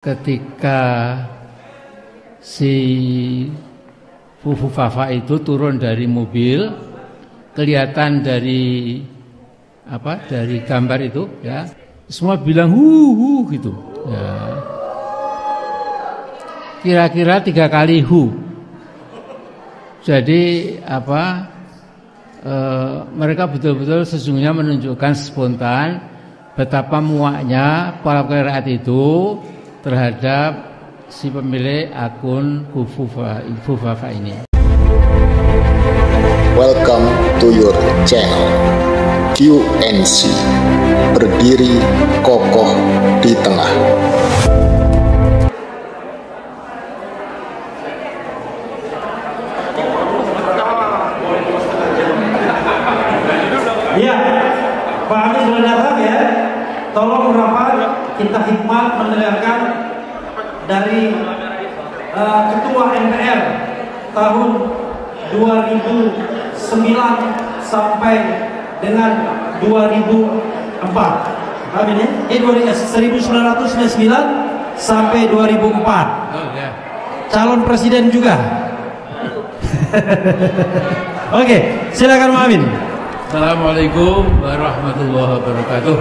ketika si Fufu Fafa itu turun dari mobil, kelihatan dari gambar itu ya, semua bilang hu gitu ya. Kira-kira 3 kali hu. Jadi mereka betul-betul sesungguhnya menunjukkan spontan betapa muaknya para rakyat itu terhadap si pemilik akun Fufu Fafa ini. Welcome to your channel QNC, berdiri kokoh di tengah. Iya, Pak Amin sudah datang ya. Tolong berapa kita hikmat mendengarkan dari Ketua MPR tahun 2009 sampai dengan 2004. Amin ya? 1999 sampai 2004. Calon presiden juga. Oke, silakan Pak Amin. Assalamualaikum warahmatullahi wabarakatuh.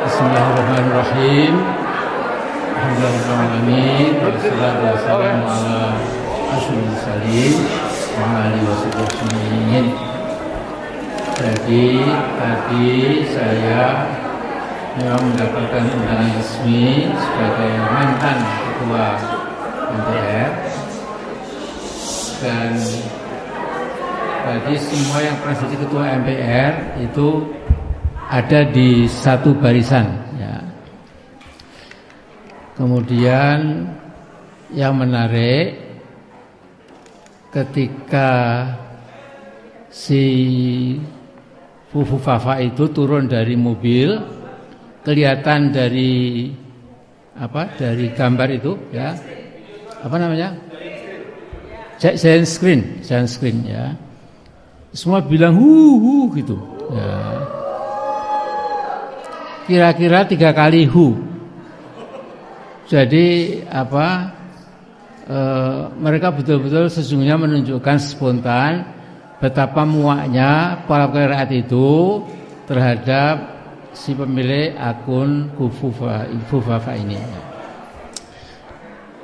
Bismillahirrahmanirrahim. Alhamdulillahirrahmanirrahim. Wassalatu wassalamu ala asyrofil mursalin wa alihi wasallam. Jadi tadi saya memang mendapatkan undangan resmi sebagai mantan ketua MPR, dan tadi semua yang pernah jadi ketua MPR itu ada di satu barisan ya. Kemudian yang menarik, ketika si Fufu Fafa itu turun dari mobil, kelihatan dari gambar itu ya, giant screen ya, semua bilang hu gitu ya. Kira-kira 3 kali hu. Jadi mereka betul-betul sesungguhnya menunjukkan spontan betapa muaknya para rakyat itu terhadap si pemilik akun Fufu Fafa ini.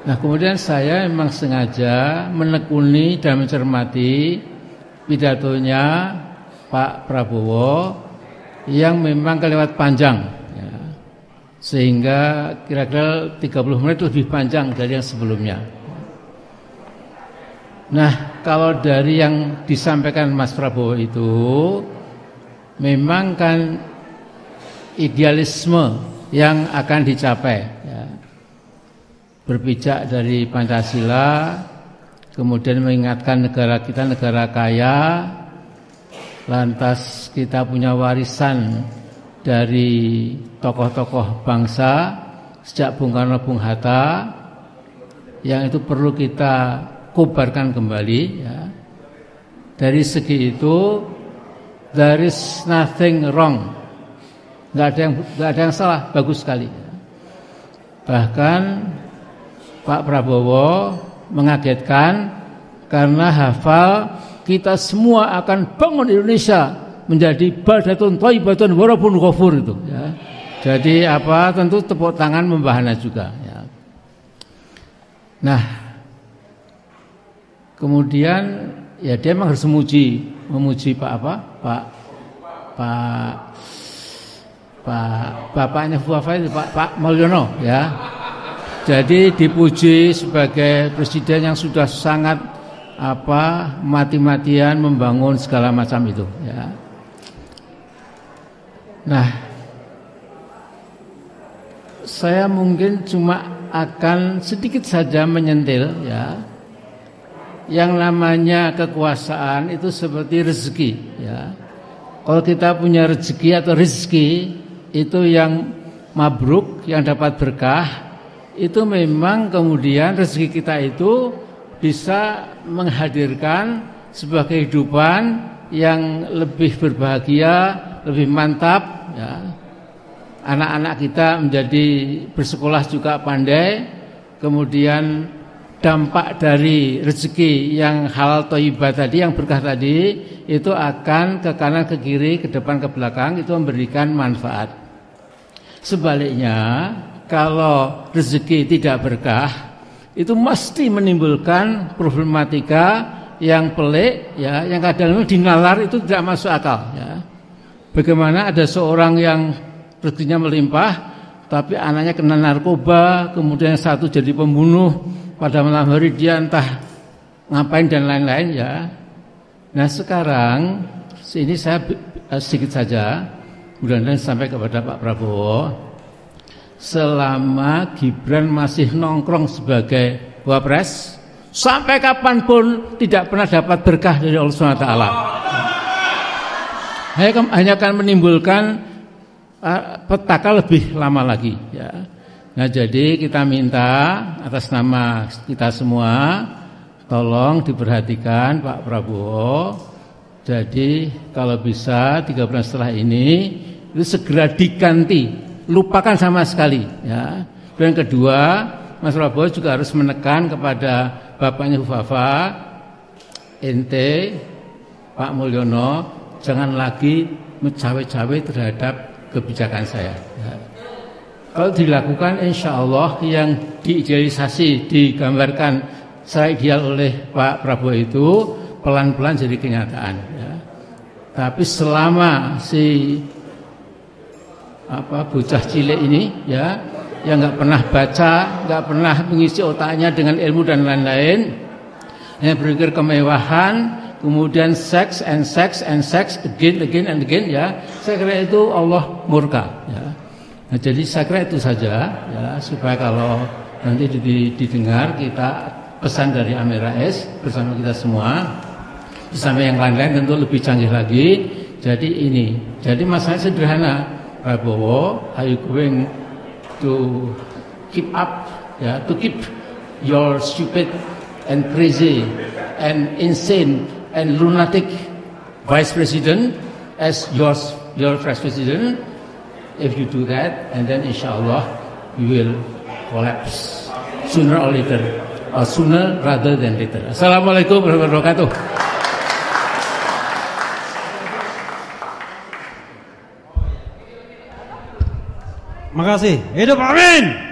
Nah, kemudian saya memang sengaja menekuni dan mencermati pidatonya Pak Prabowo yang memang kelewat panjang ya, sehingga kira-kira 30 menit lebih panjang dari yang sebelumnya. Nah, kalau dari yang disampaikan Mas Prabowo itu memang kan idealisme yang akan dicapai ya. Berpijak dari Pancasila, kemudian mengingatkan negara kita negara kaya, lantas kita punya warisan dari tokoh-tokoh bangsa sejak Bung Karno, Bung Hatta, yang itu perlu kita kobarkan kembali ya. Dari segi itu there is nothing wrong, nggak ada yang salah, bagus sekali. Bahkan Pak Prabowo mengagetkan karena hafal kita semua akan bangun Indonesia menjadi baldatun thayyibatun wa rabbun ghafur itu ya. Jadi tentu tepuk tangan membahana juga ya. Nah, kemudian ya dia memang harus memuji bapaknya Fufa itu Pak Mulyono ya. Jadi dipuji sebagai presiden yang sudah sangat mati-matian membangun segala macam itu ya. Nah, saya mungkin cuma akan sedikit saja menyentil ya. Yang namanya kekuasaan itu seperti rezeki ya. Kalau kita punya rezeki atau rezeki itu yang mabruk, yang dapat berkah, itu memang kemudian rezeki kita itu bisa menghadirkan sebuah kehidupan yang lebih berbahagia, lebih mantap ya. anak-anak kita menjadi bersekolah juga pandai, kemudian dampak dari rezeki yang halal thayyibah tadi, yang berkah tadi, itu akan ke kanan, ke kiri, ke depan, ke belakang, itu memberikan manfaat. Sebaliknya, kalau rezeki tidak berkah, itu mesti menimbulkan problematika yang pelik, ya, yang kadang dinalar itu tidak masuk akal, ya. Bagaimana ada seorang yang rezekinya melimpah, tapi anaknya kena narkoba, kemudian satu jadi pembunuh, pada malam hari dia entah ngapain dan lain-lain, ya. Nah sekarang ini saya sedikit saja, mudah-mudahan sampai kepada Pak Prabowo. Selama Gibran masih nongkrong sebagai wapres, sampai kapanpun tidak pernah dapat berkah dari Allah SWT. Hanya akan menimbulkan petaka lebih lama lagi, ya. Nah jadi kita minta atas nama kita semua, tolong diperhatikan Pak Prabowo. Jadi kalau bisa 3 bulan setelah ini itu segera diganti, lupakan sama sekali, ya. Dan kedua, Mas Prabowo juga harus menekan kepada Bapaknya Hufafa, ente Pak Mulyono, jangan lagi mencawe-cawe terhadap kebijakan saya, ya. Kalau dilakukan, insya Allah yang diidealisasi, digambarkan secara ideal oleh Pak Prabowo itu pelan-pelan jadi kenyataan, ya. Tapi selama si bocah cilik ini, ya, yang nggak pernah baca, nggak pernah mengisi otaknya dengan ilmu dan lain-lain, yang berpikir kemewahan, kemudian seks and sex again and again, ya, saya kira itu Allah murka, ya. Nah, jadi saya kira itu saja, ya, supaya kalau nanti didengar kita pesan dari Amin Rais bersama kita semua, bersama yang lain-lain tentu lebih canggih lagi. Jadi ini, jadi masalahnya sederhana, Prabowo, are you going to keep up, ya, to keep your stupid and crazy and insane and lunatic vice president as your vice president? If you do that, and then insyaAllah you will collapse sooner or later, or sooner rather than later. Assalamualaikum warahmatullahi wabarakatuh. Makasih. Hidup Amin.